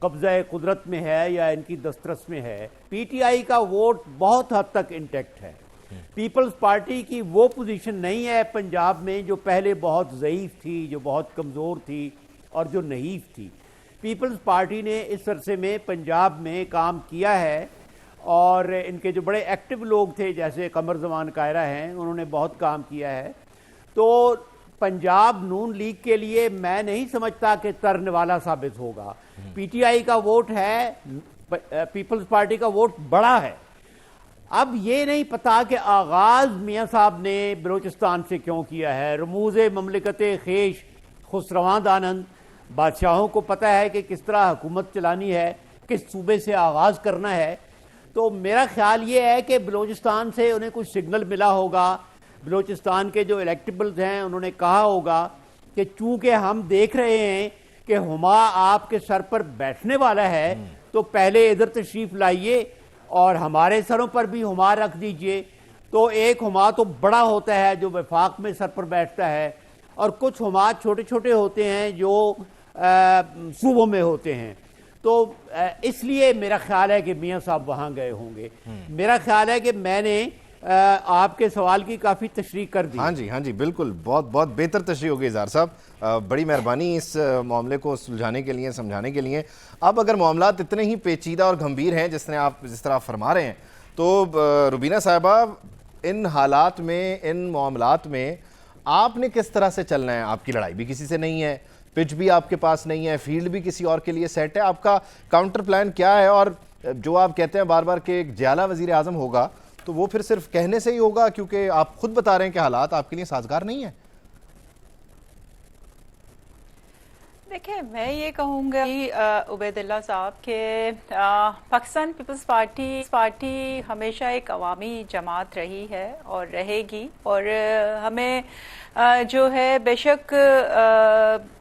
قبضہ قدرت میں ہے یا ان کی دسترس میں ہے، پی ٹی آئی کا ووٹ بہت حد تک انٹیکٹ ہے۔ پیپلز پارٹی کی وہ پوزیشن نہیں ہے پنجاب میں جو پہلے بہت ضعیف تھی، جو بہت کمزور تھی اور جو نحیف تھی۔ پیپلز پارٹی نے اس عرصے میں پنجاب میں کام کیا ہے، اور ان کے جو بڑے ایکٹیو لوگ تھے جیسے قمر زمان قاہرہ ہیں، انہوں نے بہت کام کیا ہے۔ تو پنجاب نون لیگ کے لیے میں نہیں سمجھتا کہ ترنے والا ثابت ہوگا۔ پی ٹی آئی کا ووٹ ہے، پیپلز پارٹی کا ووٹ بڑا ہے۔ اب یہ نہیں پتا کہ آغاز میاں صاحب نے بلوچستان سے کیوں کیا ہے۔ رموز مملکت خیش خسروان دانند، بادشاہوں کو پتہ ہے کہ کس طرح حکومت چلانی ہے، کس صوبے سے آغاز کرنا ہے۔ تو میرا خیال یہ ہے کہ بلوچستان سے انہیں کچھ سگنل ملا ہوگا، بلوچستان کے جو الیکٹیبلز ہیں انہوں نے کہا ہوگا کہ چونکہ ہم دیکھ رہے ہیں کہ ہما آپ کے سر پر بیٹھنے والا ہے تو پہلے ادھر تشریف لائیے اور ہمارے سروں پر بھی ہما رکھ دیجئے۔ تو ایک ہما تو بڑا ہوتا ہے جو وفاق میں سر پر بیٹھتا ہے، اور کچھ ہما چھوٹے چھوٹے ہوتے ہیں جو صوبوں میں ہوتے ہیں۔ تو اس لیے میرا خیال ہے کہ میاں صاحب وہاں گئے ہوں گے۔ میرا خیال ہے کہ میں نے آپ کے سوال کی کافی تشریح کر دی۔ ہاں جی بالکل، بہت بہت بہتر تشریح ہوگی اظہار صاحب، بڑی مہربانی اس معاملے کو سلجھانے کے لیے، سمجھانے کے لیے۔ اب اگر معاملات اتنے ہی پیچیدہ اور گھمبیر ہیں جس طرح آپ فرما رہے ہیں، تو روبینہ صاحبہ ان حالات میں، ان معاملات میں آپ نے کس طرح سے چلنا ہے؟ آپ کی لڑائی بھی کسی سے نہیں ہے، پچ بھی آپ کے پاس نہیں ہے، فیلڈ بھی کسی اور کے لیے سیٹ ہے، آپ کا کاؤنٹر پلان کیا ہے؟ اور جو آپ کہتے ہیں بار بار کہ ایک جیالہ وزیر اعظم ہوگا، تو وہ پھر صرف کہنے سے ہی ہوگا کیونکہ آپ خود بتا رہے ہیں کہ حالات آپ کے لیے سازگار نہیں ہیں؟ دیکھیں، میں یہ کہوں گا عبید اللہ صاحب کہ پاکستان پیپلز پارٹی ہمیشہ ایک عوامی جماعت رہی ہے اور رہے گی، اور ہمیں جو ہے بے شک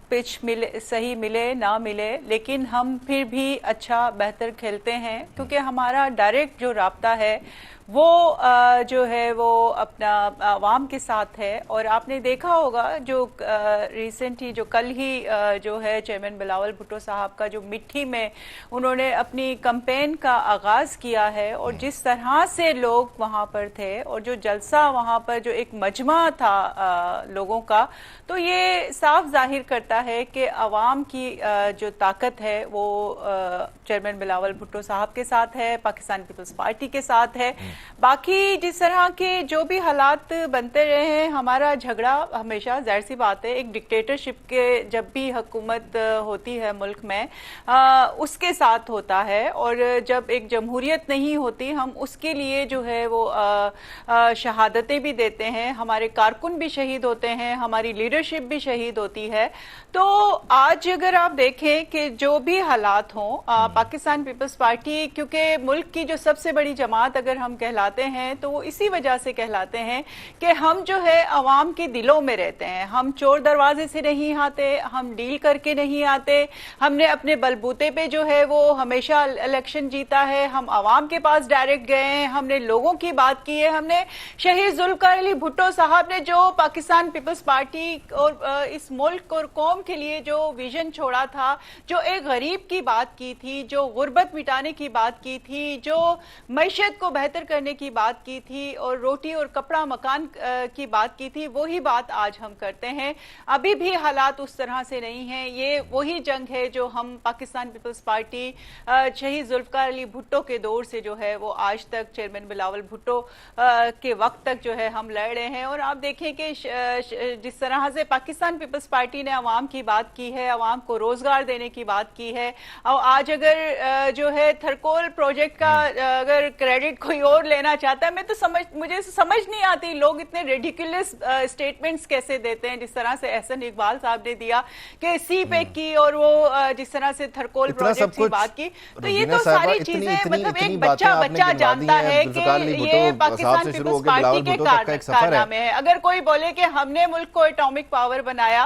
پچ صحیح ملے نہ ملے، لیکن ہم پھر بھی اچھا بہتر کھیلتے ہیں کیونکہ ہمارا ڈائریکٹ جو رابطہ ہے وہ جو ہے وہ اپنا عوام کے ساتھ ہے۔ اور آپ نے دیکھا ہوگا جو ریسنٹ ہی جو کل ہی جو ہے چیئرمین بلاول بھٹو صاحب کا جو مٹھی میں انہوں نے اپنی کمپین کا آغاز کیا ہے، اور جس طرح سے لوگ وہاں پر تھے اور جو جلسہ وہاں پر جو ایک مجمع تھا لوگوں کا، تو یہ صاف ظاہر کرتا ہے کہ عوام کی جو طاقت ہے وہ چیئرمین بلاول بھٹو صاحب کے ساتھ ہے، پاکستان پیپلز پارٹی کے ساتھ ہے۔ باقی جس طرح کے جو بھی حالات بنتے رہے ہیں، ہمارا جھگڑا ہمیشہ ظاہر سی بات ہے ایک ڈکٹیٹرشپ کے جب بھی حکومت ہوتی ہے ملک میں اس کے ساتھ ہوتا ہے، اور جب ایک جمہوریت نہیں ہوتی ہم اس کے لیے جو ہے وہ شہادتیں بھی دیتے ہیں، ہمارے کارکن بھی شہید ہوتے ہیں، ہماری لیڈرشپ بھی شہید ہوتی ہے۔ تو آج اگر آپ دیکھیں کہ جو بھی حالات ہوں، پاکستان پیپلز پارٹی کیونکہ ملک کی جو سب سے بڑی جماعت اگر ہم کہلاتے ہیں تو وہ اسی وجہ سے کہلاتے ہیں کہ ہم جو ہے عوام کے دلوں میں رہتے ہیں۔ ہم چور دروازے سے نہیں آتے، ہم ڈیل کر کے نہیں آتے، ہم نے اپنے بلبوتے پہ جو ہے وہ ہمیشہ الیکشن جیتا ہے، ہم عوام کے پاس ڈائریکٹ گئے ہیں، ہم نے لوگوں کی بات کی ہے، ہم نے شہید ذوالفقار علی بھٹو صاحب نے جو پاکستان پیپلز پارٹی اور اس ملک اور قوم کے لیے جو ویژن چھوڑا تھا، جو ایک غریب کی بات کی تھی، جو غربت مٹانے کی بات کی تھی، جو معیشت کو بہتر کرنے کی بات کی تھی اور روٹی اور کپڑا مکان کی بات کی تھی، وہی بات آج ہم کرتے ہیں۔ ابھی بھی حالات اس طرح سے نہیں ہیں، یہ وہی جنگ ہے جو ہم پاکستان پیپلز پارٹی شہید ذوالفقار علی بھٹو کے دور سے جو ہے وہ آج تک چیئرمین بلاول بھٹو کے وقت تک جو ہے ہم لڑ رہے ہیں۔ اور آپ دیکھیں کہ جس طرح سے پاکستان پیپلز پارٹی نے عوام کی بات کی ہے، عوام کو روزگار دینے کی بات کی ہے، اور آج اگر جو ہے تھرکول پروجیکٹ کا اگر کریڈٹ کوئی اور لینا چاہتا ہے، مجھے سمجھ نہیں آتی لوگ اتنے ریڈیکولس اسٹیٹمنٹس کیسے دیتے ہیں، جس طرح سے احسن اقبال صاحب نے دیا کہ سی پیک کی اور وہ جس طرح سے تھرکول پروجیکٹ کی بات کی۔ تو یہ تو ساری چیزیں مطلب ایک بچہ جانتا ہے کہ یہ پاکستان پیپلز پارٹی کے کارنامے ہیں۔ اگر کوئی بولے کہ ہم نے ملک کو ایٹامک پاور بنایا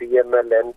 PMLN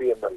PML,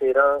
13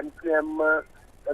MKM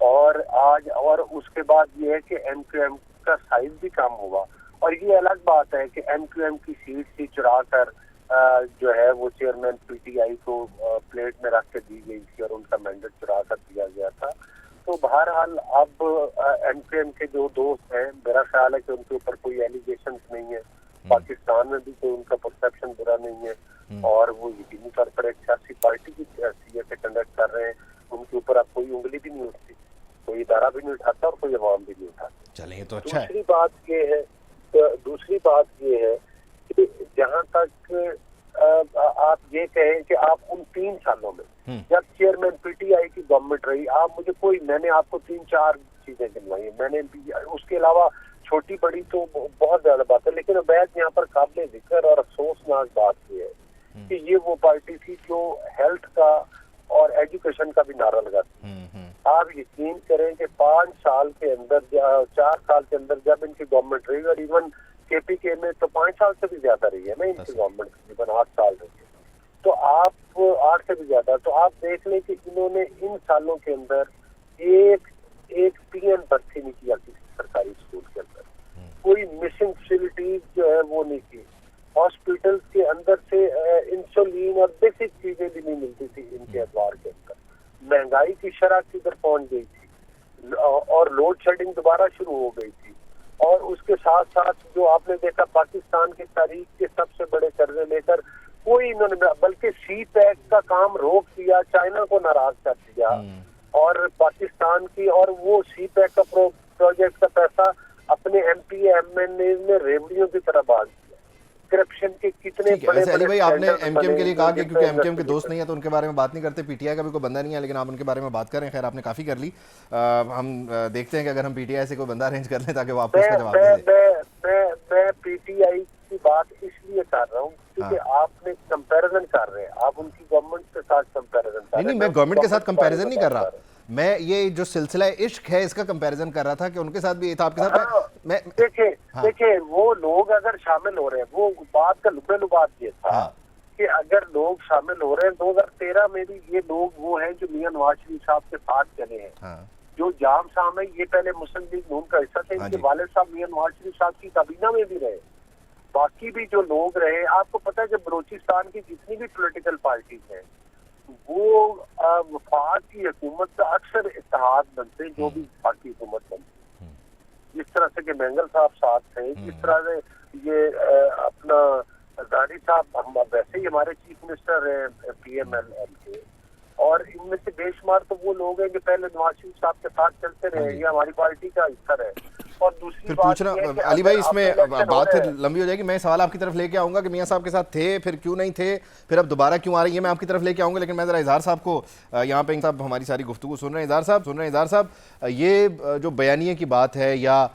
اور آج اور اس کے بعد یہ ہے کہ ایم کیو ایم کا سائز بھی کم ہوا. اور یہ الگ بات ہے کہ ایم کیو ایم کی سیٹ سے چرا کر جو ہے وہ چیئرمین پی ٹی آئی کو پلیٹ میں رکھ کے دی گئی تھی اور ان کا مینڈیٹ چرا کر دیا گیا تھا. تو بہرحال اب ایم کیو ایم کے جو دوست ہیں میرا خیال ہے کہ ان کے اوپر کوئی ایلیگیشنز نہیں ہے, پاکستان میں بھی کوئی ان کا پرسیپشن برا نہیں ہے, اور وہ یقینی طور پر ایک سیاسی پارٹی کی حیثیت سے کنڈکٹ کر رہے ہیں. ان کے اوپر اب کوئی انگلی بھی نہیں اٹھتی, کوئی ادارہ بھی نہیں اٹھاتا اور کوئی عوام بھی نہیں اٹھاتا. چلیں یہ تو اچھا ہے. دوسری بات یہ ہے کہ جہاں تک آپ یہ کہیں کہ آپ ان 3 سالوں میں جب چیئرمین پی ٹی آئی کی گورنمنٹ رہی, آپ مجھے میں نے آپ کو 3-4 چیزیں گنوائی ہیں, میں نے اس کے علاوہ چھوٹی بڑی تو بہت زیادہ بات ہے, لیکن عبید یہاں پر قابل ذکر اور افسوسناک بات یہ ہے کہ یہ وہ پارٹی تھی جو ہیلتھ کا اور ایجوکیشن کا بھی نعرہ لگاتی. آپ یقین کریں کہ 5 سال کے اندر 4 سال کے اندر جب ان کی گورنمنٹ رہی, اور ایون کے پی کے میں تو 5 سال سے بھی زیادہ رہی ہے نا ان کی گورنمنٹ, تقریباً 8 سال رہی ہے, تو آپ 8 سے بھی زیادہ, تو آپ دیکھ لیں کہ انہوں نے ان سالوں کے اندر ایک پی این بھرتی نہیں کیا کسی سرکاری اسکول کے اندر, کوئی مسنگ فیسلٹیز جو ہے وہ نہیں کی, ہاسپٹل کے اندر سے انسولین اور بیسک چیزیں بھی نہیں ملتی تھی ان کے ادوار کے اندر. مہنگائی کی شرح کدھر پہنچ گئی تھی, اور لوڈ شیڈنگ دوبارہ شروع ہو گئی تھی, اور اس کے ساتھ ساتھ جو آپ نے دیکھا پاکستان کی تاریخ کے سب سے بڑے قرضے لے کر کوئی انہوں نے, بلکہ سی پیک کا کام روک دیا, چائنا کو ناراض کر دیا, اور پاکستان کی اور وہ سی پیک کا پروجیکٹ کا پیسہ اپنے ایم پی ایم این اے نے ریوڑیوں کی طرح باز دیا. کرپشن کے کتنے بڑے علی بھائی آپ نے ایم کیو ایم کے لیے کہا کہ کیونکہ ایم کیو ایم کے دوست نہیں ہیں تو ان کے بارے میں بات نہیں کرتے, پی ٹی آئی کا بھی کوئی بندہ نہیں ہے, لیکن آپ ان کے بارے میں بات کریں. خیر آپ نے کافی کر لی, ہم دیکھتے ہیں کہ اگر ہم پی ٹی آئی سے کوئی بندہ ارینج کر لیں تاکہ وہ آپ کو اس کا جواب دے دے. میں پی ٹی آئی کی بات اس لیے کر رہا ہوں کیونکہ آپ نے کمپیریزن کر رہے ہیں, آپ ان کی گورنمنٹ کے ساتھ کمپیریزن کر رہے ہیں. نہیں, میں گورنمنٹ کے ساتھ کمپیریزن نہیں کر رہا, میں یہ جو سلسلہ عشق ہے اس کا کمپیریزن کر رہا تھا کہ ان کے ساتھ بھی آپ کے ساتھ دیکھیں وہ لوگ اگر شامل ہو رہے ہیں, وہ بات کا لبے لبات یہ تھا کہ اگر لوگ شامل ہو رہے ہیں 2013 میں بھی یہ لوگ وہ ہیں جو میاں نواز شریف صاحب کے ساتھ چلے ہیں, جو جام صاحب ہیں یہ پہلے مسلم لیگ نون کا حصہ تھے, ان کے والد صاحب میاں نواز شریف صاحب کی کابینہ میں بھی رہے, باقی بھی جو لوگ رہے. آپ کو پتہ ہے کہ بلوچستان کی جتنی بھی پولیٹیکل پارٹیز ہیں وہ وفاق کی حکومت کا اکثر اتحاد بنتے ہیں, جو بھی وفاق کی حکومت بنتی, جس طرح سے کہ مینگل صاحب ساتھ تھے, جس طرح سے یہ اپنا زاری صاحب ہم ویسے ہی ہمارے چیف منسٹر ہیں پی ایم ایل ایم کے, اور ان میں سے بے شمار تو وہ لوگ ہیں جو پہلے نواز شریف صاحب کے ساتھ چلتے رہے, یہ ہماری پارٹی کا حصہ ہے. اور دوسری بات علی بھائی اس میں بات پھر لمبی ہو جائے گی, میں سوال آپ کی طرف لے کے آؤں گا کہ میاں صاحب کے ساتھ تھے, پھر کیوں نہیں تھے, پھر اب دوبارہ کیوں آ رہی ہے, میں آپ کی طرف لے کے آؤں گا. لیکن میں ذرا اظہار صاحب کو یہاں پہ صاحب ہماری ساری گفتگو سن رہے ہیں. اظہار صاحب یہ جو بیانیے کی بات ہے, یا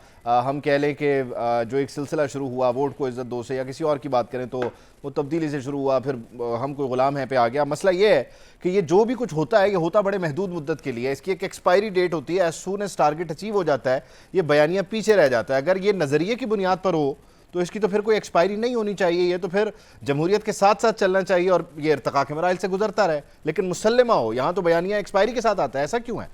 ہم کہہ لیں کہ جو ایک سلسلہ شروع ہوا ووٹ کو عزت دو سے, یا کسی اور کی بات کریں تو وہ تبدیلی سے شروع ہوا, پھر ہم کوئی غلام ہیں پہ آ گیا. مسئلہ یہ ہے کہ یہ جو بھی کچھ ہوتا ہے یہ ہوتا بڑے محدود مدت کے لیے, اس کی ایک ایکسپائری ڈیٹ ہوتی ہے, as soon as target achieve ہو جاتا ہے یہ بیانیہ پیچھے رہ جاتا ہے. اگر یہ نظریے کی بنیاد پر ہو تو اس کی تو پھر کوئی ایکسپائری نہیں ہونی چاہیے, یہ تو پھر جمہوریت کے ساتھ ساتھ چلنا چاہیے اور یہ ارتقاء کے مراحل سے گزرتا رہے. لیکن مسلمہ ہو, یہاں تو بیانیہ ایکسپائری کے ساتھ آتا ہے, ایسا کیوں ہے؟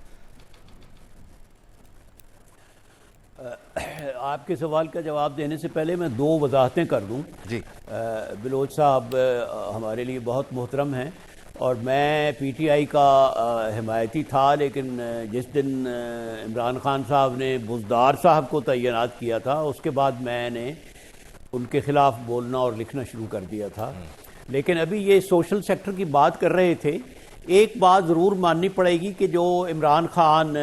آپ کے سوال کا جواب دینے سے پہلے میں 2 وضاحتیں کر دوں. جی بلوچ صاحب ہمارے لیے بہت محترم ہیں, اور میں پی ٹی آئی کا حمایتی تھا, لیکن جس دن عمران خان صاحب نے بزدار صاحب کو تعینات کیا تھا اس کے بعد میں نے ان کے خلاف بولنا اور لکھنا شروع کر دیا تھا. لیکن ابھی یہ سوشل سیکٹر کی بات کر رہے تھے, ایک بات ضرور ماننی پڑے گی کہ جو عمران خان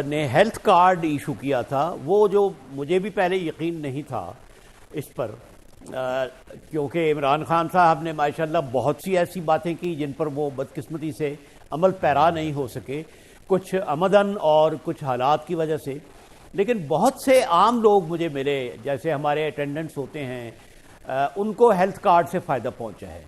نے ہیلتھ کارڈ ایشو کیا تھا, وہ جو مجھے بھی پہلے یقین نہیں تھا اس پر, کیونکہ عمران خان صاحب نے ماشاءاللہ بہت سی ایسی باتیں کی جن پر وہ بدقسمتی سے عمل پیرا نہیں ہو سکے, کچھ عمدن اور کچھ حالات کی وجہ سے. لیکن بہت سے عام لوگ مجھے ملے, جیسے ہمارے اٹینڈنٹس ہوتے ہیں, ان کو ہیلتھ کارڈ سے فائدہ پہنچا ہے.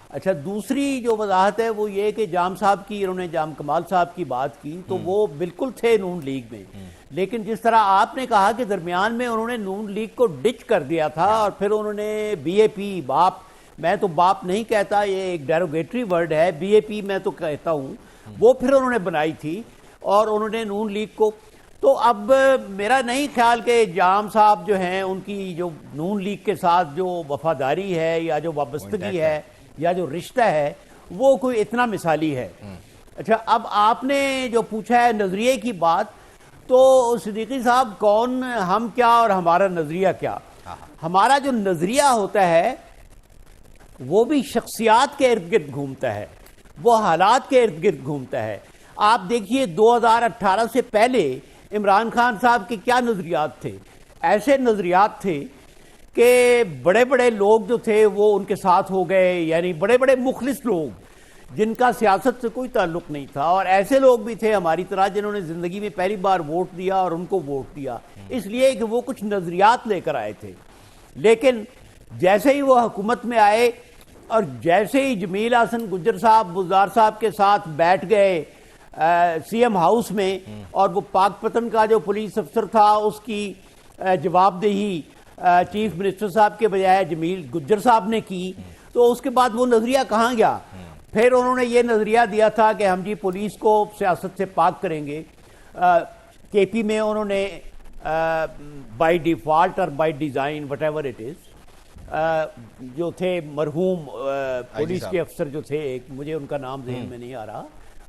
اچھا, دوسری جو وضاحت ہے وہ یہ کہ جام صاحب کی, انہوں نے جام کمال صاحب کی بات کی, تو وہ بالکل تھے نون لیگ میں, لیکن جس طرح آپ نے کہا کہ درمیان میں انہوں نے نون لیگ کو ڈچ کر دیا تھا, اور پھر انہوں نے بی اے پی, باپ, میں تو باپ نہیں کہتا, یہ ایک ڈیروگیٹری ورڈ ہے, بی اے پی میں تو کہتا ہوں, وہ پھر انہوں نے بنائی تھی. اور انہوں نے نون لیگ کو. تو اب میرا نہیں خیال کہ جام صاحب جو ہیں ان کی جو نون لیگ کے ساتھ جو وفاداری ہے یا جو وابستگی ہے یا جو رشتہ ہے وہ کوئی اتنا مثالی ہے. اچھا اب آپ نے جو پوچھا ہے نظریے کی بات, تو صدیقی صاحب کون ہم کیا اور ہمارا نظریہ کیا. ہمارا جو نظریہ ہوتا ہے وہ بھی شخصیات کے ارد گرد گھومتا ہے, وہ حالات کے ارد گرد گھومتا ہے. آپ دیکھیے 2018 سے پہلے عمران خان صاحب کے کیا نظریات تھے. ایسے نظریات تھے کہ بڑے بڑے لوگ جو تھے وہ ان کے ساتھ ہو گئے, یعنی بڑے بڑے مخلص لوگ جن کا سیاست سے کوئی تعلق نہیں تھا, اور ایسے لوگ بھی تھے ہماری طرح جنہوں نے زندگی میں پہلی بار ووٹ دیا اور ان کو ووٹ دیا اس لیے کہ وہ کچھ نظریات لے کر آئے تھے. لیکن جیسے ہی وہ حکومت میں آئے اور جیسے ہی جمیل احسن گجر صاحب بزدار صاحب کے ساتھ بیٹھ گئے سی ایم ہاؤس میں, اور وہ پاک پتن کا جو پولیس افسر تھا اس کی جواب دہی چیف منسٹر صاحب کے بجائے جمیل گجر صاحب نے کی, تو اس کے بعد وہ نظریہ کہاں گیا. پھر انہوں نے یہ نظریہ دیا تھا کہ ہم جی پولیس کو سیاست سے پاک کریں گے. کے پی میں انہوں نے بائی ڈیفالٹ اور by design what ever it is جو تھے مرحوم پولیس کے افسر جو تھے, ایک مجھے ان کا نام ذہن میں نہیں آ رہا,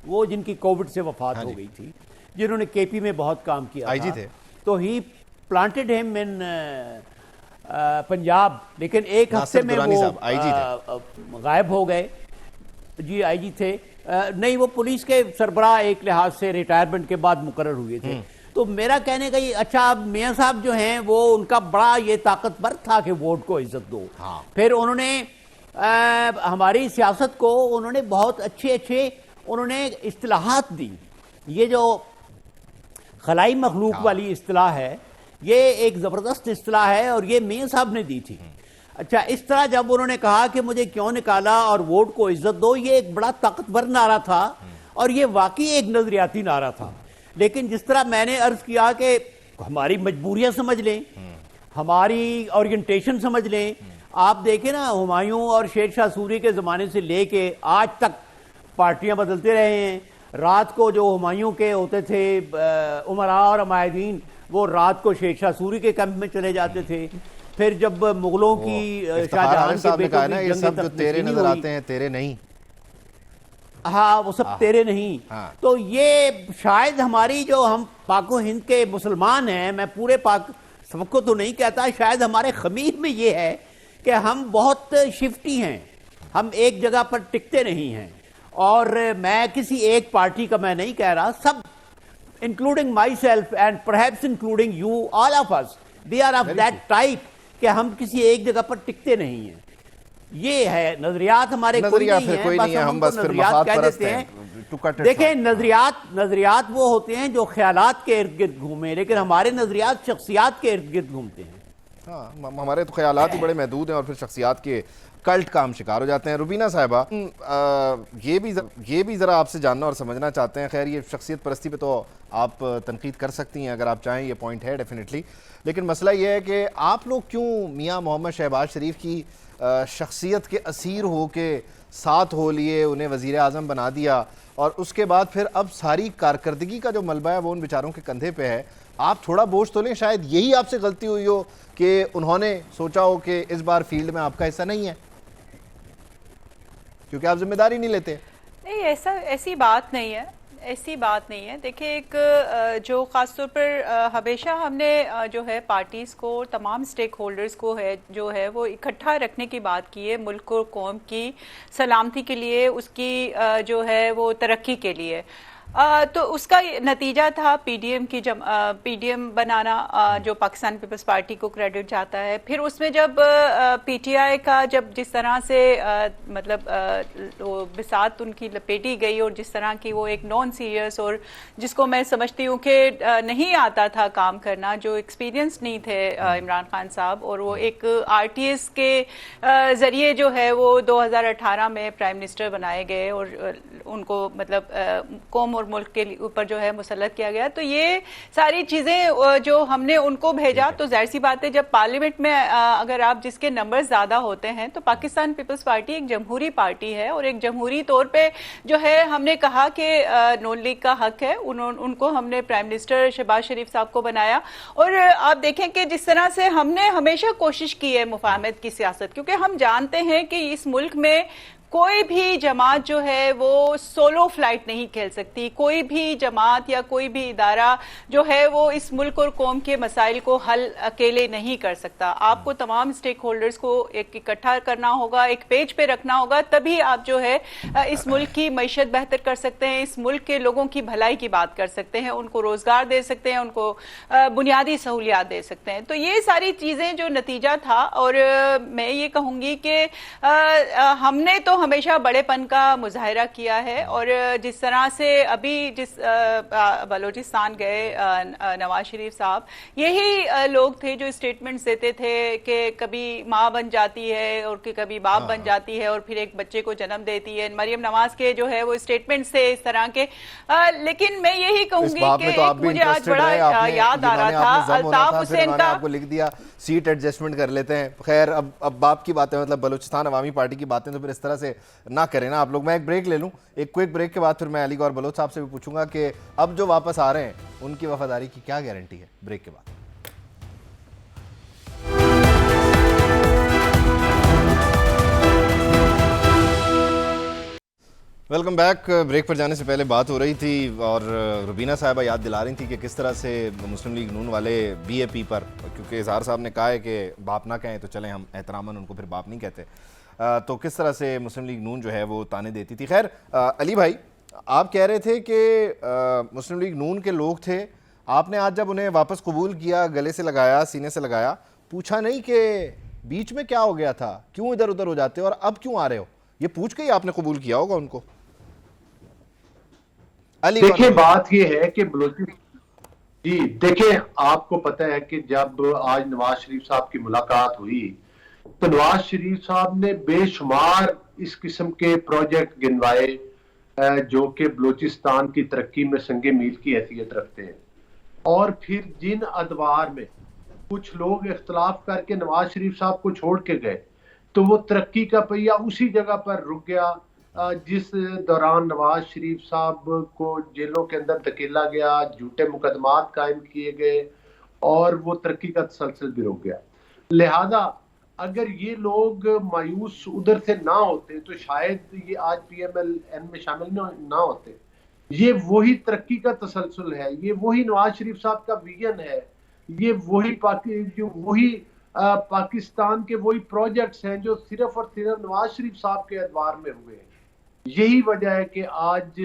وہ جن کی کووڈ سے وفات ہو گئی تھی, جنہوں نے کے پی میں بہت کام کیا تھا, تو ہی پلانٹڈ ہم ان پنجاب, لیکن ایک ہفتے میں وہ غائب ہو گئے. جی آئی جی تھے, نہیں وہ پولیس کے سربراہ ایک لحاظ سے ریٹائرمنٹ کے بعد مقرر ہوئے تھے. تو میرا کہنے کا یہ, اچھا اب میاں صاحب جو ہیں وہ ان کا بڑا یہ طاقتور تھا کہ ووٹ کو عزت دو. پھر انہوں نے ہماری سیاست کو انہوں نے بہت اچھے انہوں نے اصطلاحات دی. یہ جو خلائی مخلوق والی اصطلاح ہے یہ ایک زبردست اصطلاح ہے اور یہ میاں صاحب نے دی تھی. اچھا اس طرح جب انہوں نے کہا کہ مجھے کیوں نکالا اور ووٹ کو عزت دو, یہ ایک بڑا طاقتور نعرہ تھا اور یہ واقعی ایک نظریاتی نعرہ تھا. لیکن جس طرح میں نے عرض کیا کہ ہماری مجبوریاں سمجھ لیں, ہماری اورینٹیشن سمجھ لیں. آپ دیکھیں نا ہمایوں اور شیر شاہ سوری کے زمانے سے لے کے آج تک پارٹیاں بدلتے رہے ہیں. رات کو جو ہمایوں کے ہوتے تھے امراء اور عمائدین, وہ رات کو شیر شاہ سوری کے کیمپ میں چلے جاتے تھے. پھر جب مغلوں کی شاہجہان کے بیٹوں کی یہ سب جو تیرے نظر آتے ہیں تیرے نہیں, ہاں وہ سب تیرے نہیں. تو یہ شاید ہماری جو ہم پاک و ہند کے مسلمان ہیں, میں پورے پاک سب کو تو نہیں کہتا, شاید ہمارے خمیر میں یہ ہے کہ ہم بہت شفٹی ہیں, ہم ایک جگہ پر ٹکتے نہیں ہیں. اور میں کسی ایک پارٹی کا میں نہیں کہہ رہا, سب including myself and perhaps including you, all of us, they are of that type کہ ہم کسی ایک جگہ پر ٹکتے نہیں ہیں. یہ ہے نظریات ہمارے کوئی نہیں ہیں, ہم بس نظریات کہہ دیتے ہیں. دیکھیں نظریات وہ ہوتے ہیں جو خیالات کے ارد گرد گھومیں, لیکن ہمارے نظریات شخصیات کے ارد گرد گھومتے ہیں. ہاں ہمارے تو خیالات ہی بڑے محدود ہیں اور پھر شخصیات کے کلٹ کا ہم شکار ہو جاتے ہیں. روبینہ صاحبہ یہ بھی ذرا آپ سے جاننا اور سمجھنا چاہتے ہیں. خیر یہ شخصیت پرستی پہ تو آپ تنقید کر سکتی ہیں اگر آپ چاہیں, یہ پوائنٹ ہے ڈیفینیٹلی, لیکن مسئلہ یہ ہے کہ آپ لوگ کیوں میاں محمد شہباز شریف کی شخصیت کے اسیر ہو کے ساتھ ہو لیے, انہیں وزیر اعظم بنا دیا, اور اس کے بعد پھر اب ساری کارکردگی کا جو ملبہ ہے وہ ان بیچاروں کے کندھے پہ ہے. آپ تھوڑا بوجھ تو لیں, شاید یہی آپ سے غلطی ہوئی ہو کہ انہوں نے سوچا ہو کہ اس بار فیلڈ میں آپ کا حصہ نہیں ہے کیونکہ آپ ذمہ داری نہیں لیتے. نہیں, ایسی بات نہیں ہے, ایسی بات نہیں ہے. دیکھیں ایک جو خاص طور پر ہمیشہ ہم نے جو ہے پارٹیز کو, تمام سٹیک ہولڈرز کو ہے جو ہے وہ اکٹھا رکھنے کی بات کی ہے, ملک اور قوم کی سلامتی کے لیے, اس کی جو ہے وہ ترقی کے لیے. تو اس کا نتیجہ تھا پی ڈی ایم بنانا, جو پاکستان پیپلز پارٹی کو کریڈٹ جاتا ہے. پھر اس میں جب پی ٹی آئی کا جس طرح سے مطلب بساط ان کی لپیٹی گئی, اور جس طرح کی وہ ایک نان سیریس, اور جس کو میں سمجھتی ہوں کہ نہیں آتا تھا کام کرنا, جو ایکسپیرینس نہیں تھے عمران خان صاحب, اور وہ ایک آر ٹی ایس کے ذریعے جو ہے وہ 2018 میں پرائم منسٹر بنائے گئے, اور ان کو مطلب قوم اور اور ملک کے اوپر جو ہے مسلط کیا گیا. تو یہ ساری چیزیں جو ہم نے ان کو بھیجا, تو ظاہر سی بات ہے جب پارلیمنٹ میں اگر آپ جس کے نمبر زیادہ ہوتے ہیں, تو پاکستان پیپلز پارٹی ایک جمہوری پارٹی ہے, اور ایک جمہوری طور پہ جو ہے ہم نے کہا کہ نون لیگ کا حق ہے, ان کو ہم نے پرائم منسٹر شہباز شریف صاحب کو بنایا. اور آپ دیکھیں کہ جس طرح سے ہم نے ہمیشہ کوشش کی ہے مفاہمت کی سیاست, کیونکہ ہم جانتے ہیں کہ اس ملک میں کوئی بھی جماعت جو ہے وہ سولو فلائٹ نہیں کھیل سکتی. کوئی بھی جماعت یا کوئی بھی ادارہ جو ہے وہ اس ملک اور قوم کے مسائل کو حل اکیلے نہیں کر سکتا. آپ کو تمام اسٹیک ہولڈرز کو ایک اکٹھا کرنا ہوگا, ایک پیج پہ رکھنا ہوگا, تبھی آپ جو ہے اس ملک کی معیشت بہتر کر سکتے ہیں, اس ملک کے لوگوں کی بھلائی کی بات کر سکتے ہیں, ان کو روزگار دے سکتے ہیں, ان کو بنیادی سہولیات دے سکتے ہیں. تو یہ ساری چیزیں جو نتیجہ تھا, اور میں یہ کہوں گی کہ ہم نے تو ہمیشہ بڑے پن کا مظاہرہ کیا ہے. اور جس طرح سے ابھی جس بلوچستان گئے نواز شریف صاحب, یہی لوگ تھے جو اسٹیٹمنٹس دیتے تھے کہ کبھی ماں بن جاتی ہے اور کبھی باپ بن جاتی ہے اور پھر ایک بچے کو جنم دیتی ہے. مریم نواز کے جو ہے وہ اسٹیٹمنٹس تھے اس طرح کے. لیکن میں یہی کہوں گی کہ مجھے آج بڑا یاد آ رہا تھا الطاف حسین کا, آپ کو لکھ دیا سیٹ ایڈجسٹمنٹ کر لیتے ہیں. خیر اب باپ کی باتیں, مطلب بلوچستان عوامی پارٹی کی باتیں تو پھر اس طرح سے نہ کریں نا آپ لوگ. میں ایک بریک لے لوں, ایک کوئک بریک کے بعد پھر میں علی گور بلوچ صاحب سے بھی پوچھوں گا کہ اب جو واپس آ رہے ہیں ان کی وفاداری کی کیا گارنٹی ہے. بریک کے بعد ویلکم بیک. بریک پر جانے سے پہلے بات ہو رہی تھی اور روبینہ صاحبہ یاد دلا رہی تھی کہ کس طرح سے مسلم لیگ نون والے بی اے پی پر, کیونکہ اظہار صاحب نے کہا ہے کہ باپ نہ کہیں تو چلیں ہم احتراماً ان کو پھر باپ نہیں کہتے, تو کس طرح سے مسلم لیگ نون جو ہے وہ تانے دیتی تھی. خیر علی بھائی, آپ کہہ رہے تھے کہ مسلم لیگ نون کے لوگ تھے, آپ نے آج جب انہیں واپس قبول کیا, گلے سے لگایا, سینے سے لگایا, پوچھا نہیں کہ بیچ میں کیا ہو گیا تھا, کیوں ادھر ادھر ہو جاتے ہو اور اب کیوں آ رہے ہو؟ یہ پوچھ کے ہی آپ نے قبول کیا ہوگا ان کو. دیکھیں بات یہ ہے کہ جی دیکھیں, آپ کو پتہ ہے کہ جب آج نواز شریف صاحب کی ملاقات ہوئی تو نواز شریف صاحب نے بے شمار اس قسم کے پروجیکٹ گنوائے جو کہ بلوچستان کی ترقی میں سنگ میل کی حیثیت رکھتے ہیں. اور پھر جن ادوار میں کچھ لوگ اختلاف کر کے نواز شریف صاحب کو چھوڑ کے گئے تو وہ ترقی کا پہیہ اسی جگہ پر رک گیا جس دوران نواز شریف صاحب کو جیلوں کے اندر دھکیلا گیا, جھوٹے مقدمات قائم کیے گئے اور وہ ترقی کا تسلسل بھی رک گیا. لہذا اگر یہ لوگ مایوس ادھر سے نہ ہوتے تو شاید یہ آج پی ایم ایل این میں شامل نہ ہوتے. یہ وہی ترقی کا تسلسل ہے, یہ وہی نواز شریف صاحب کا ویژن ہے, یہ وہی پاکستان کے وہی پروجیکٹس ہیں جو صرف اور صرف نواز شریف صاحب کے ادوار میں ہوئے ہیں. یہی وجہ ہے کہ آج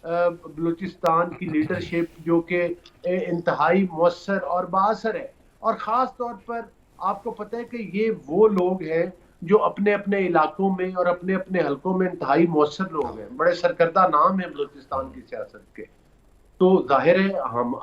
بلوچستان کی لیڈرشپ جو کہ انتہائی مؤثر اور بااثر ہے, اور خاص طور پر آپ کو پتہ ہے کہ یہ وہ لوگ ہیں جو اپنے اپنے علاقوں میں اور اپنے اپنے حلقوں میں انتہائی مؤثر لوگ ہیں, بڑے سرکردہ نام ہیں بلوچستان کی سیاست کے. تو ظاہر ہے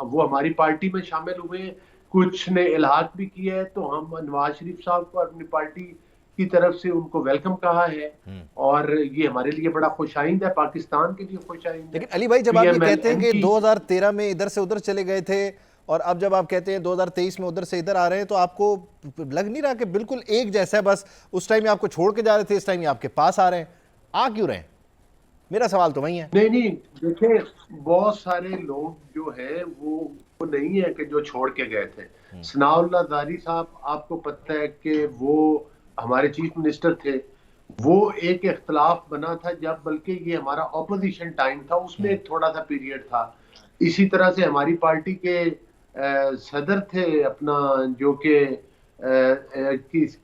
وہ ہماری پارٹی میں شامل ہوئے ہیں, کچھ نے الحاق بھی کیا ہے, تو ہم نواز شریف صاحب کو اپنی پارٹی کی طرف سے ان کو ویلکم کہا ہے, اور یہ ہمارے لیے بڑا خوش آئند ہے, پاکستان کے لیے خوش آئند ہے. لیکن علی بھائی جب آپ یہ کہتے ہیں کہ 2013 میں ادھر سے ادھر چلے گئے تھے اور اب جب آپ کہتے ہیں 2023 میں ادھر سے ادھر آ رہے ہیں, تو آپ کو لگ نہیں رہا کہ بالکل ایک جیسا ہے, بس اس ٹائم آپ کو چھوڑ کے جا رہے تھے, اس ٹائم آپ کے پاس آ رہے ہیں, آ کیوں رہے ہیں؟ میرا سوال تو وہی ہے. نہیں دیکھیں, بہت سارے لوگ جو ہیں وہ نہیں ہے کہ جو چھوڑ کے گئے تھے. ثناء اللہ زاری صاحب, آپ کو پتہ ہے کہ وہ ہمارے چیف منسٹر تھے, وہ ایک اختلاف بنا تھا جب, بلکہ یہ ہمارا اپوزیشن ٹائم تھا, اس میں ایک تھوڑا سا پیریڈ تھا. اسی طرح سے ہماری پارٹی کے صدر تھے اپنا, جو کہ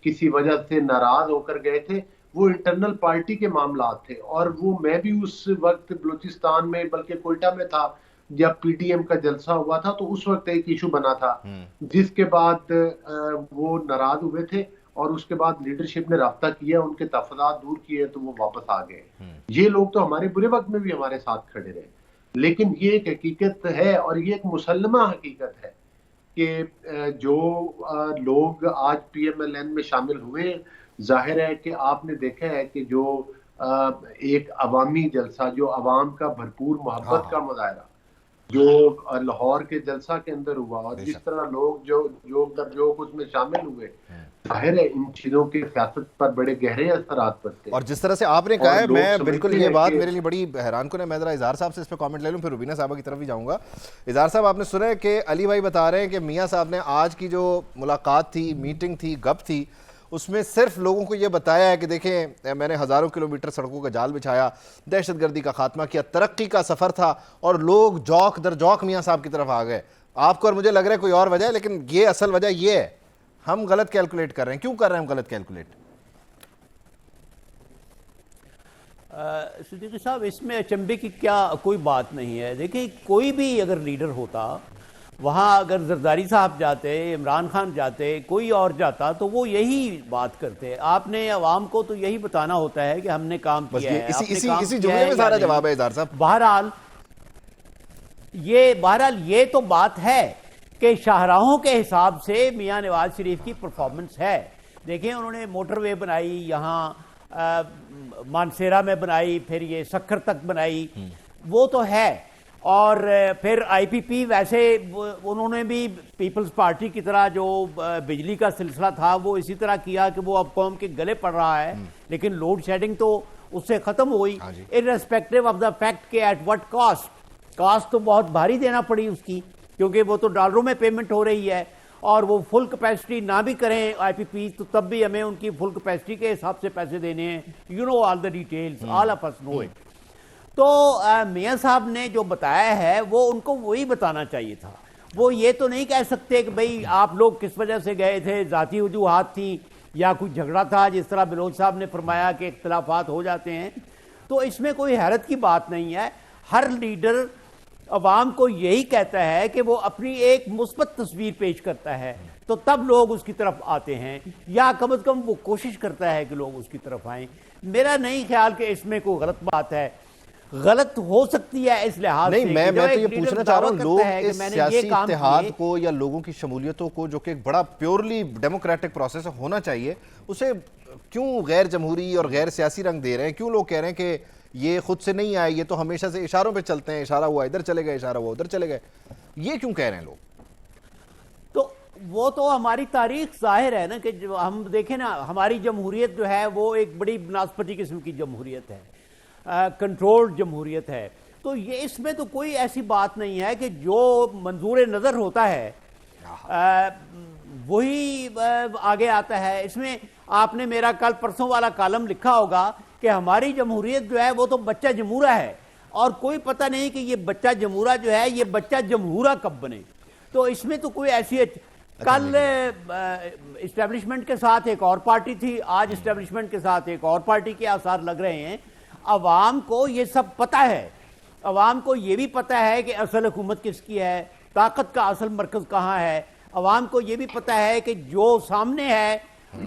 کسی وجہ سے ناراض ہو کر گئے تھے, وہ انٹرنل پارٹی کے معاملات تھے. اور وہ میں بھی اس وقت بلوچستان میں بلکہ کوئٹہ میں تھا جب پی ٹی ایم کا جلسہ ہوا تھا, تو اس وقت ایک ایشو بنا تھا جس کے بعد وہ ناراض ہوئے تھے, اور اس کے بعد لیڈرشپ نے رابطہ کیا, ان کے تفاضلات دور کیے, تو وہ واپس آ گئے. یہ لوگ تو ہمارے برے وقت میں بھی ہمارے ساتھ کھڑے رہے. لیکن یہ ایک حقیقت ہے, اور یہ ایک مسلمہ حقیقت ہے کہ جو لوگ آج پی ایم ایل این میں شامل ہوئے, ظاہر ہے کہ آپ نے دیکھا ہے کہ جو ایک عوامی جلسہ جو عوام کا بھرپور محبت کا مظاہرہ جو لاہور کے جلسہ کے اندر ہوا، اور جس طرح لوگ جو اس میں شامل ہوئے، ظاہر ہے ان چیزوں کے سیاست پر بڑے گہرے اثرات پڑتے ہیں۔ اور جس طرح سے آپ نے کہا ہے، میں بالکل یہ بات میرے لیے بڑی حیران کن ہے۔ میں ذرا اظہار صاحب سے اس پہ کامنٹ لے لوں، پھر روبینہ صاحبہ کی طرف بھی جاؤں گا۔ اظہار صاحب، آپ نے سنا ہے کہ علی بھائی بتا رہے ہیں کہ میاں صاحب نے آج کی جو ملاقات تھی، میٹنگ تھی، گپ تھی، اس میں صرف لوگوں کو یہ بتایا ہے کہ دیکھیں میں نے ہزاروں کلومیٹر سڑکوں کا جال بچھایا، دہشت گردی کا خاتمہ کیا، ترقی کا سفر تھا، اور لوگ جوک در جوک میاں صاحب کی طرف آ گئے۔ آپ کو اور مجھے لگ رہا ہے کوئی اور وجہ ہے، لیکن یہ اصل وجہ یہ ہے، ہم غلط کیلکولیٹ کر رہے ہیں۔ کیوں کر رہے ہیں ہم غلط کیلکولیٹ؟ صدیقی صاحب، اس میں اچنبے کی کیا کوئی بات نہیں ہے۔ دیکھیں، کوئی بھی اگر لیڈر ہوتا، وہاں اگر زرداری صاحب جاتے، عمران خان جاتے، کوئی اور جاتا، تو وہ یہی بات کرتے۔ آپ نے عوام کو تو یہی بتانا ہوتا ہے کہ ہم نے کام کیا ہے۔ اسی جملے میں سارا جواب ہے اظہار صاحب۔ بہرحال یہ تو بات ہے کہ شاہراہوں کے حساب سے میاں نواز شریف کی پرفارمنس ہے۔ دیکھیں، انہوں نے موٹر وے بنائی، یہاں مانسیرا میں بنائی، پھر یہ سکھر تک بنائی، وہ تو ہے۔ اور پھر آئی پی پی، ویسے انہوں نے بھی پیپلز پارٹی کی طرح جو بجلی کا سلسلہ تھا وہ اسی طرح کیا کہ وہ اب قوم کے گلے پڑ رہا ہے، لیکن لوڈ شیڈنگ تو اس سے ختم ہوئی، irrespective of the fact کہ at what کاسٹ تو بہت بھاری دینا پڑی اس کی، کیونکہ وہ تو ڈالروں میں پیمنٹ ہو رہی ہے، اور وہ فل کیپیسٹی نہ بھی کریں آئی پی پی تو تب بھی ہمیں ان کی فل کیپیسٹی کے حساب سے پیسے دینے ہیں۔ You know all the details, all of us know it. تو میاں صاحب نے جو بتایا ہے وہ ان کو وہی بتانا چاہیے تھا۔ وہ یہ تو نہیں کہہ سکتے کہ بھئی آپ لوگ کس وجہ سے گئے تھے، ذاتی وجوہات تھیں یا کوئی جھگڑا تھا، جس طرح بلوچ صاحب نے فرمایا کہ اختلافات ہو جاتے ہیں۔ تو اس میں کوئی حیرت کی بات نہیں ہے۔ ہر لیڈر عوام کو یہی کہتا ہے کہ وہ اپنی ایک مثبت تصویر پیش کرتا ہے، تو تب لوگ اس کی طرف آتے ہیں، یا کم از کم وہ کوشش کرتا ہے کہ لوگ اس کی طرف آئیں۔ میرا نہیں خیال کہ اس میں کوئی غلط بات ہے۔ غلط ہو سکتی ہے اس لحاظ سے، نہیں، میں تو یہ پوچھنا چاہ رہا ہوں، لوگ اس سیاسی اتحاد کو یا لوگوں کی شمولیتوں کو، جو کہ ایک بڑا پیورلی ڈیموکریٹک پروسیس ہونا چاہیے، اسے کیوں غیر جمہوری اور غیر سیاسی رنگ دے رہے ہیں؟ کیوں لوگ کہہ رہے ہیں کہ یہ خود سے نہیں آئے، یہ تو ہمیشہ سے اشاروں پہ چلتے ہیں، اشارہ ہوا ادھر چلے گئے، اشارہ ہوا ادھر چلے گئے، یہ کیوں کہہ رہے ہیں لوگ؟ تو وہ تو ہماری تاریخ ظاہر ہے نا، کہ ہم دیکھیں نا، ہماری جمہوریت جو ہے وہ ایک بڑی بناسپتی قسم کی جمہوریت ہے، کنٹرول جمہوریت ہے۔ تو یہ اس میں تو کوئی ایسی بات نہیں ہے کہ جو منظور نظر ہوتا ہے وہی آگے آتا ہے۔ اس میں آپ نے میرا کل پرسوں والا کالم لکھا ہوگا کہ ہماری جمہوریت جو ہے وہ تو بچہ جمہورہ ہے، اور کوئی پتہ نہیں کہ یہ بچہ جمہورہ جو ہے یہ بچہ جمہورہ کب بنے۔ تو اس میں تو کوئی ایسی، کل اسٹیبلشمنٹ کے ساتھ ایک اور پارٹی تھی، آج اسٹیبلشمنٹ کے ساتھ ایک اور پارٹی کے آثار لگ رہے ہیں۔ عوام کو یہ سب پتہ ہے، عوام کو یہ بھی پتہ ہے کہ اصل حکومت کس کی ہے، طاقت کا اصل مرکز کہاں ہے۔ عوام کو یہ بھی پتہ ہے کہ جو سامنے ہے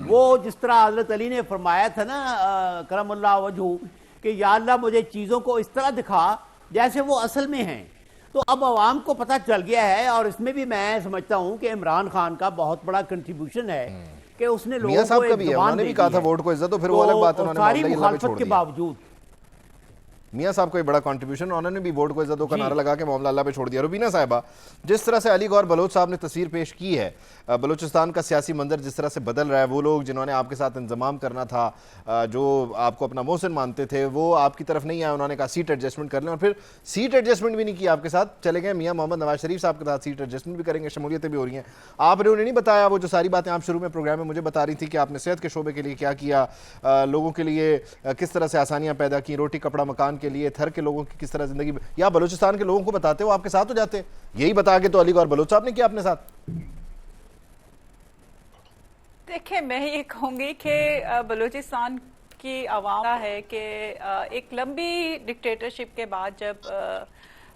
وہ جس طرح حضرت علی نے فرمایا تھا نا کرم اللہ وجہہ، کہ یا اللہ مجھے چیزوں کو اس طرح دکھا جیسے وہ اصل میں ہیں۔ تو اب عوام کو پتہ چل گیا ہے، اور اس میں بھی میں سمجھتا ہوں کہ عمران خان کا بہت بڑا کنٹریبیوشن ہے کہ اس نے لوگوں کو ایک زبان دے دی ہے۔ ووٹ کو عزت، تو پھر وہ الگ بات ہے، انہوں نے ساری مخالفت کے باوجود میاں صاحب کو ایک بڑا کنٹریبیوشن، انہوں نے بھی ووٹ کو عزتوں کا نعرہ لگا کے معاملہ اللہ پہ چھوڑ دیا۔ روبینہ صاحبہ، جس طرح سے علی گور بلوچ صاحب نے تصویر پیش کی ہے، بلوچستان کا سیاسی منظر جس طرح سے بدل رہا ہے، وہ لوگ جنہوں نے آپ کے ساتھ انضمام کرنا تھا، جو آپ کو اپنا محسن مانتے تھے، وہ آپ کی طرف نہیں آئے، انہوں نے کہا سیٹ ایڈجسٹمنٹ کر لیں، اور پھر سیٹ ایڈجسٹمنٹ بھی نہیں کی، آپ کے ساتھ چلے گئے میاں محمد نواز شریف صاحب کے ساتھ سیٹ ایڈجسٹمنٹ بھی کریں گے، شمولیتیں بھی ہو رہی ہیں۔ آپ نے انہیں نہیں بتایا وہ جو ساری باتیں آپ شروع میں پروگرام میں مجھے بتا رہی تھی کہ آپ نے صحت کے شعبے کے لیے کیا کیا، لوگوں کے لیے کس طرح سے آسانیاں پیدا کی، روٹی کپڑا مکان کے لیے، تھر کے لوگوں کی کس طرح زندگی، یا بلوچستان کے لوگوں کو بتاتے ہو آپ کے ساتھ ہو جاتے؟ یہی بتا کے تو علی گور بلوچ صاحب نے کیا اپنے ساتھ۔ دیکھیں، میں یہ کہوں گی کہ بلوچستان کی عوام ہے کہ ایک لمبی ڈکٹیٹرشپ کے بعد جب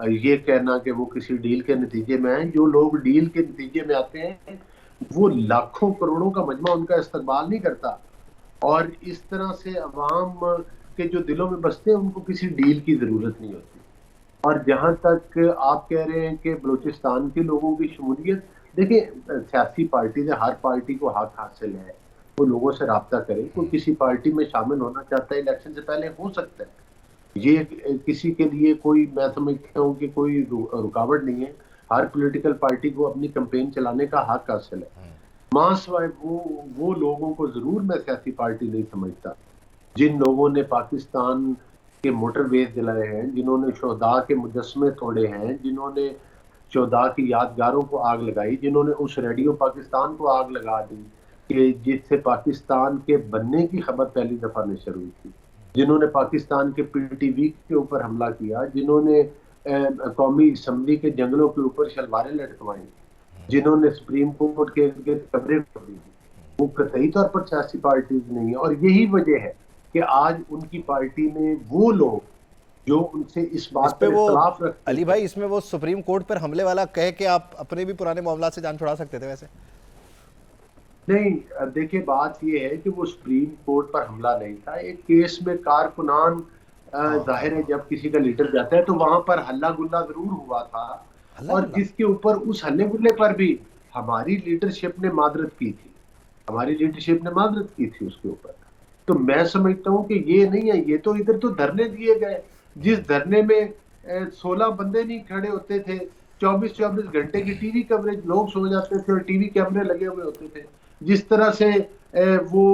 یہ کہنا کہ وہ کسی ڈیل کے نتیجے میں ہیں. جو لوگ ڈیل کے نتیجے میں آتے ہیں وہ لاکھوں کروڑوں کا مجمع ان کا استقبال نہیں کرتا, اور اس طرح سے عوام کے جو دلوں میں بستے ہیں ان کو کسی ڈیل کی ضرورت نہیں ہوتی. اور جہاں تک آپ کہہ رہے ہیں کہ بلوچستان کے لوگوں کی شمولیت, دیکھیں سیاسی پارٹی سے ہر پارٹی کو حق حاصل ہے وہ لوگوں سے رابطہ کرے. کوئی کسی پارٹی میں شامل ہونا چاہتا ہے الیکشن سے پہلے ہو سکتا ہے, یہ کسی کے لیے کوئی, میں سمجھتا ہوں کہ کوئی رکاوٹ نہیں ہے. ہر پولیٹیکل پارٹی کو اپنی کمپین چلانے کا حق حاصل ہے. ماں سوائے وہ لوگوں کو ضرور میں سیاسی پارٹی نہیں سمجھتا جن لوگوں نے پاکستان کے موٹر ویز جلائے ہیں, جنہوں نے شہداء کے مجسمے توڑے ہیں, جنہوں نے شہداء کی یادگاروں کو آگ لگائی, جنہوں نے اس ریڈیو پاکستان کو آگ لگا دی کہ جس سے پاکستان کے بننے کی خبر پہلی دفعہ نشر ہوئی تھی, جنہوں نے پاکستان کے پی ٹی وی کے اوپر حملہ کیا, جنہوں نے قومی اسمبلی کے جنگلوں کے اوپر شلواریں لٹکوائیں, جنہوں نے سپریم کورٹ کے کمرے کر دی, وہ قطعی طور پر سیاسی پارٹیز نہیں ہیں. اور یہی وجہ ہے کہ آج ان کی پارٹی میں وہ لوگ جو ان سے اس بات پر اختلاف رکھتے ہیں. علی بھائی, اس میں وہ سپریم کورٹ پر حملے والا کہہ کے آپ اپنے بھی پرانے معاملات سے جان چھڑا سکتے تھے ویسے؟ نہیں, دیکھیں بات یہ ہے کہ وہ سپریم کورٹ پر حملہ نہیں تھا. ایک کیس میں کارکنان, ظاہر ہے جب کسی کا لیڈر جاتا ہے تو وہاں پر ہلہ گلہ ضرور ہوا تھا, اور جس کے اوپر اس ہلے گلے پر بھی ہماری لیڈرشپ نے معذرت کی تھی, ہماری لیڈرشپ نے معذرت کی تھی اس کے اوپر. تو میں سمجھتا ہوں کہ یہ نہیں ہے, یہ تو ادھر تو دھرنے دیے گئے, جس دھرنے میں 16 بندے نہیں کھڑے ہوتے تھے, 24 گھنٹے کی ٹی وی کوریج, لوگ سو جاتے تھے اور ٹی وی کیمرے لگے ہوئے ہوتے تھے, جس طرح سے وہ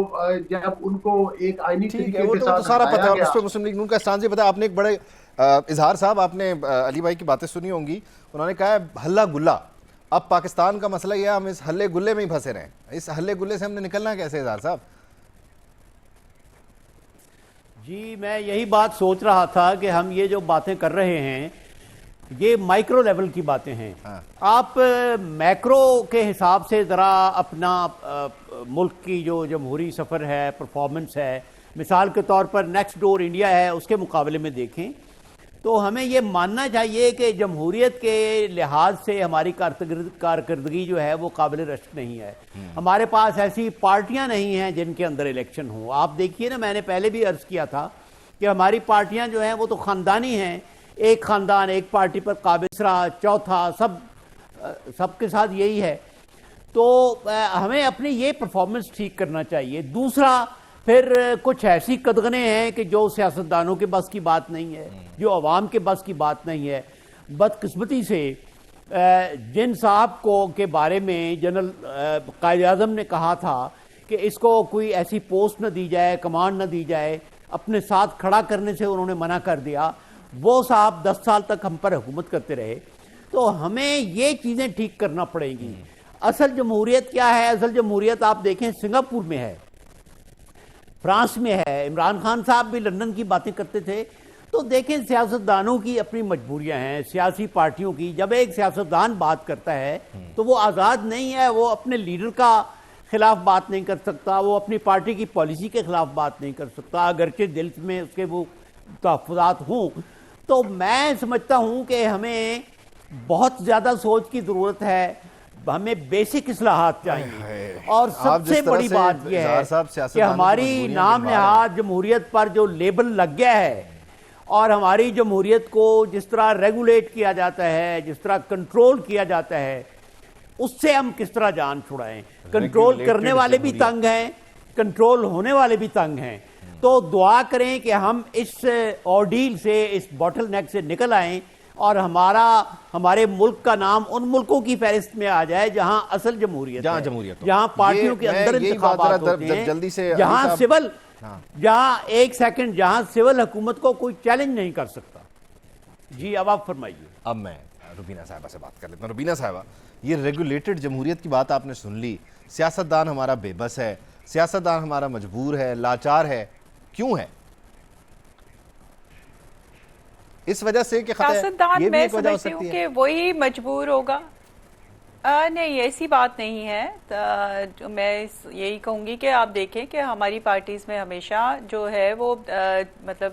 جب ان کو ایک آئینی طریقے کے ساتھ سارا پتہ ہے, اس پہ مسلم لیگ نون کا اسٹانس یہ پتہ ہے. آپ نے ایک بڑے اظہار صاحب, آپ نے علی بھائی کی باتیں سنی ہوں گی, انہوں نے کہا ہے ہلہ گلہ. اب پاکستان کا مسئلہ یہ ہے ہم اس ہلے گلے میں ہی پھنسے رہے ہیں, اس ہلے گلے سے ہم نے نکلنا کیسے اظہار صاحب؟ جی میں یہی بات سوچ رہا تھا کہ ہم یہ جو باتیں کر رہے ہیں یہ مائکرو لیول کی باتیں ہیں. آپ میکرو کے حساب سے ذرا اپنا ملک کی جو جمہوری سفر ہے, پرفارمنس ہے, مثال کے طور پر نیکسٹ ڈور انڈیا ہے, اس کے مقابلے میں دیکھیں تو ہمیں یہ ماننا چاہیے کہ جمہوریت کے لحاظ سے ہماری کارکردگی جو ہے وہ قابل رشک نہیں ہے. ہمارے پاس ایسی پارٹیاں نہیں ہیں جن کے اندر الیکشن ہوں. آپ دیکھیے نا, میں نے پہلے بھی عرض کیا تھا کہ ہماری پارٹیاں جو ہیں وہ تو خاندانی ہیں, ایک خاندان ایک پارٹی پر قابضرا, چوتھا, سب کے ساتھ یہی ہے. تو ہمیں اپنی یہ پرفارمنس ٹھیک کرنا چاہیے. دوسرا, پھر کچھ ایسی قدغنیں ہیں کہ جو سیاستدانوں کے بس کی بات نہیں ہے, جو عوام کے بس کی بات نہیں ہے. بدقسمتی سے جن صاحب کو کے بارے میں جنرل قائد اعظم نے کہا تھا کہ اس کو کوئی ایسی پوسٹ نہ دی جائے, کمانڈ نہ دی جائے, اپنے ساتھ کھڑا کرنے سے انہوں نے منع کر دیا. وہ صاحب 10 سال تک ہم پر حکومت کرتے رہے. تو ہمیں یہ چیزیں ٹھیک کرنا پڑیں گی. اصل جمہوریت کیا ہے؟ اصل جمہوریت آپ دیکھیں سنگاپور میں ہے, فرانس میں ہے. عمران خان صاحب بھی لندن کی باتیں کرتے تھے. تو دیکھیں سیاستدانوں کی اپنی مجبوریاں ہیں, سیاسی پارٹیوں کی. جب ایک سیاستدان بات کرتا ہے تو وہ آزاد نہیں ہے, وہ اپنے لیڈر کا خلاف بات نہیں کر سکتا, وہ اپنی پارٹی کی پالیسی کے خلاف بات نہیں کر سکتا, اگرچہ دل میں اس کے وہ تحفظات ہوں. تو میں سمجھتا ہوں کہ ہمیں بہت زیادہ سوچ کی ضرورت ہے, ہمیں بیسک اصلاحات چاہیے. اور سب سے بڑی بات یہ ہے کہ ہماری نام نہاد جمہوریت پر جو لیبل لگ گیا ہے, اور ہماری جمہوریت کو جس طرح ریگولیٹ کیا جاتا ہے, جس طرح کنٹرول کیا جاتا ہے, اس سے ہم کس طرح جان چھڑائیں. کنٹرول کرنے والے بھی تنگ ہیں, کنٹرول ہونے والے بھی تنگ ہیں. تو دعا کریں کہ ہم اس آرڈیل سے, اس باٹل نیک سے نکل آئیں, اور ہمارے ملک کا نام ان ملکوں کی فہرست میں آ جائے جہاں اصل جمہوریت ہے, جہاں پارٹیوں کے اندر انتخابات ہوتے ہیں, جہاں سول, جہاں ایک سیکنڈ, جہاں سول حکومت کو کوئی چیلنج نہیں کر سکتا. جی اب آپ فرمائیے. اب میں روبینہ صاحبہ سے بات کر لیتا ہوں. روبینہ صاحبہ, یہ ریگولیٹڈ جمہوریت کی بات آپ نے سن لی. سیاستدان ہمارا بے بس ہے, سیاستدان ہمارا مجبور ہے, لاچار ہے. کیوں ہے؟ اس وجہ سے کہ سیاستدان میں سمجھتی ہوں کہ وہی مجبور ہوگا. نہیں, ایسی بات نہیں ہے. میں یہی کہوں گی کہ آپ دیکھیں کہ ہماری پارٹیز میں ہمیشہ جو ہے وہ مطلب